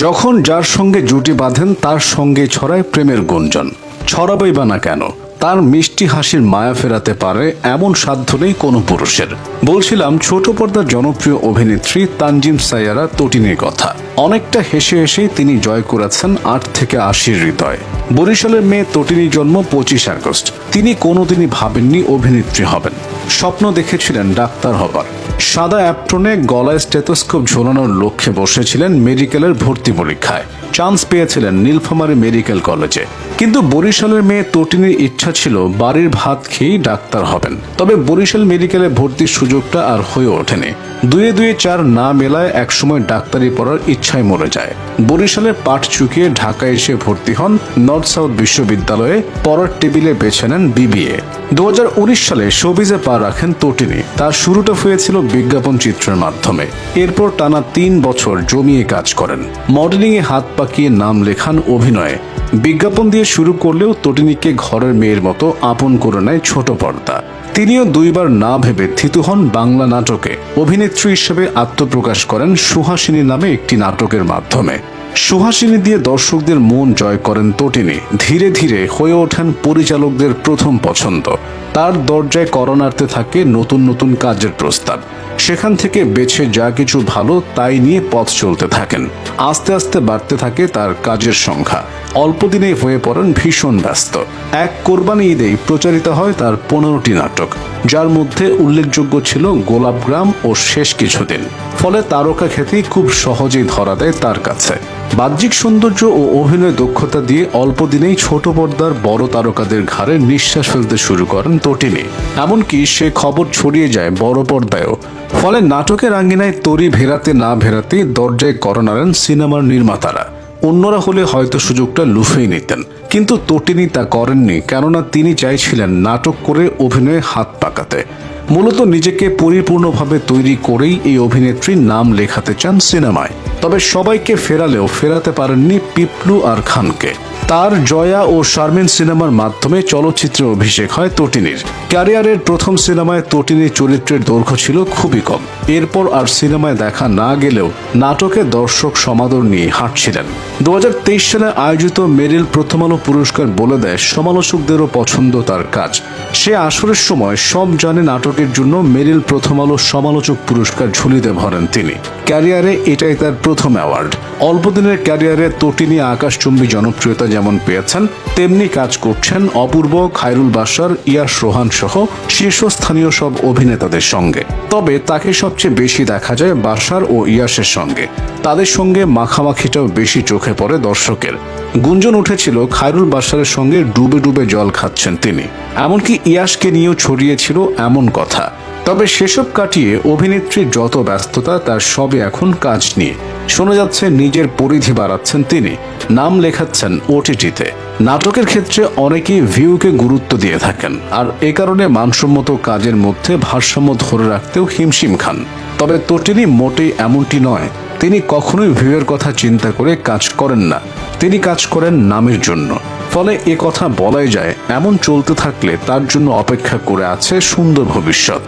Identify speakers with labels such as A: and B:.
A: যখন যার সঙ্গে জুটি বাঁধেন তার সঙ্গে ছড়ায় প্রেমের গুঞ্জন। ছড়াবেই বা না কেন, তার মিষ্টি হাসির মায়া ফেরাতে পারে এমন সাধ্য নেই কোনো পুরুষের। বলছিলাম ছোট পর্দার জনপ্রিয় অভিনেত্রী তানজিম সাইয়ারা তটিনীর কথা। অনেকটা হেসে হেসেই তিনি জয় করেছেন 8 থেকে 80 হৃদয়। বরিশালের মেয়ে তটিনীর জন্ম 25 আগস্ট। তিনি কোনোদিনই ভাবেননি অভিনেত্রী হবেন, স্বপ্ন দেখেছিলেন ডাক্তার হবার। সাদা অ্যাপ্রনে গলায় স্টেথোস্কোপ ঝোলানোর লক্ষ্যে বসেছিলেন মেডিকেলের ভর্তি পরীক্ষায়। চান্স পেয়েছিলেন নীলফামারী মেডিকেল কলেজে। কিন্তু বরিশালের মেয়ে তটিনীর ইচ্ছা ছিল বাড়ির ভাত খেয়েই ডাক্তার হবেন। তবে বরিশাল মেডিকেলে ভর্তির সুযোগটা আর হয়ে ওঠেনি। 2-2 4 না মেলায় একসময় ডাক্তারি পড়ার ইচ্ছায় মরে যায়। বরিশালের পাঠ চুকিয়ে ঢাকায় এসে ভর্তি হন নর্থ সাউথ বিশ্ববিদ্যালয়ে। পড়ার টেবিলে বেছে নেন বিবিএ। 2019 সালে শোবিজে পা রাখেন তটিনী। তার শুরুটা হয়েছিল বিজ্ঞাপন চিত্রের মাধ্যমে। এরপর টানা 3 বছর জমিয়ে কাজ করেন। মডেলিংয়ে হাত পাকিয়ে নাম লেখান অভিনয়ে। বিজ্ঞাপন দিয়ে শুরু করলেও তটিনীকে ঘরের মেয়ের মতো আপন করে নেয় ছোট পর্দা। তিনিও 2 বার না ভেবে থিতু হন বাংলা নাটকে। অভিনেত্রী হিসেবে আত্মপ্রকাশ করেন সুহাসিনী নামে একটি নাটকের মাধ্যমে। সুহাসিনী দিয়ে দর্শকদের মন জয় করেন তটিনী। ধীরে ধীরে হয়ে ওঠেন পরিচালকদের প্রথম পছন্দ। তার দরজায় করোনার্থে থাকে নতুন নতুন কাজের প্রস্তাব। সেখান থেকে বেছে যা কিছু ভালো তাই নিয়ে পথ চলতে থাকেন। আস্তে আস্তে বাড়তে থাকে তার কাজের সংখ্যা। অল্প দিনেই হয়ে পড়েন ভীষণ ব্যস্ত। এক কোরবানি ঈদেই প্রচারিত হয় তার 15টি নাটক, যার মধ্যে উল্লেখযোগ্য ছিল গোলাপগ্রাম ও শেষ কিছুদিন। ফলে তারকা খ্যাতি খুব সহজেই ধরা দেয় তার কাছে। বাহ্যিক সৌন্দর্য ও অভিনয় দক্ষতা দিয়ে অল্প দিনেই ছোট পর্দার বড় তারকাদের ঘাড়ে নিঃশ্বাস ফেলতে শুরু করেন তটিনী। এমনকি সে খবর ছড়িয়ে যায় বড় পর্দায়ও। ফলে নাটকের আঙ্গিনায় তরি ভেরাতে না ভেরাতেই দরজায় কড়া নাড়েন সিনেমার নির্মাতারা। অন্যরা হলে হয়তো সুযোগটা লুফেই নিতেন, কিন্তু তটিনী তা করেননি, কেননা তিনি চাইছিলেন নাটক করে অভিনয়ে হাত পাকাতে। মূলত নিজেকে পরিপূর্ণভাবে তৈরি করেই এই অভিনেত্রীর নাম লেখাতে চান সিনেমায়। তবে সবাইকে ফেরালেও ফেরাতে পারেননি পিপলু আর খানকে। তার জয়া ও শারমিন সিনেমার মাধ্যমে চলচ্চিত্রে অভিষেক হয় তটিনীর। ক্যারিয়ারের প্রথম সিনেমায় তটিনীর চরিত্রের দৈর্ঘ্য ছিল খুবই কম। এরপর আর সিনেমায় দেখা না গেলেও নাটকে দর্শক সমাদর নিয়ে হাঁটছিলেন। 2023 সালে আয়োজিত মেরিল প্রথম আলো পুরস্কার বলে দেয় সমালোচকদেরও পছন্দ তার কাজ। সে আসরের সময় সব জানে নাটকের জন্য মেরিল প্রথম আলো সমালোচক পুরস্কার ঝুলিতে ভরেন তিনি। ক্যারিয়ারে এটাই তার প্রথম অ্যাওয়ার্ড। অল্প দিনের ক্যারিয়ারে তটিনী আকাশচুম্বী জনপ্রিয়তা যেমন পেয়েছেন, তেমনি কাজ করছেন অপূর্ব, খায়রুল বাশার, ইয়াশ রোহান সহ শীর্ষস্থানীয় সব অভিনেতাদের সঙ্গে। তবে তাকে সবচেয়ে বেশি দেখা যায় বাশার ও ইয়াশের সঙ্গে। তাদের সঙ্গে মাখামাখিটাও বেশি চোখে পড়ে দর্শকের। গুঞ্জন উঠেছিল খায়রুল বাশারের সঙ্গে ডুবে ডুবে জল খাচ্ছেন তিনি। এমনকি ইয়াশকে নিয়েও ছড়িয়েছিল এমন কথা। তবে সেসব কাটিয়ে অভিনেত্রীর যত ব্যস্ততা, তার সবই এখন কাজ নিয়ে। শোনা যাচ্ছে নিজের পরিধি বাড়াচ্ছেন তিনি, নাম লেখাচ্ছেন ওটিটিতে। নাটকের ক্ষেত্রে অনেকেই ভিউকে গুরুত্ব দিয়ে থাকেন, আর এ কারণে মানসম্মত কাজের মধ্যে ভারসাম্য ধরে রাখতেও হিমশিম খান। তবে তটিনী মোটেই এমনটি নয়। তিনি কখনোই ভিউয়ের কথা চিন্তা করে কাজ করেন না। তিনি কাজ করেন নামের জন্য। ফলে এ কথা বলাই যায়, এমন চলতে থাকলে তার জন্য অপেক্ষা করে আছে সুন্দর ভবিষ্যৎ।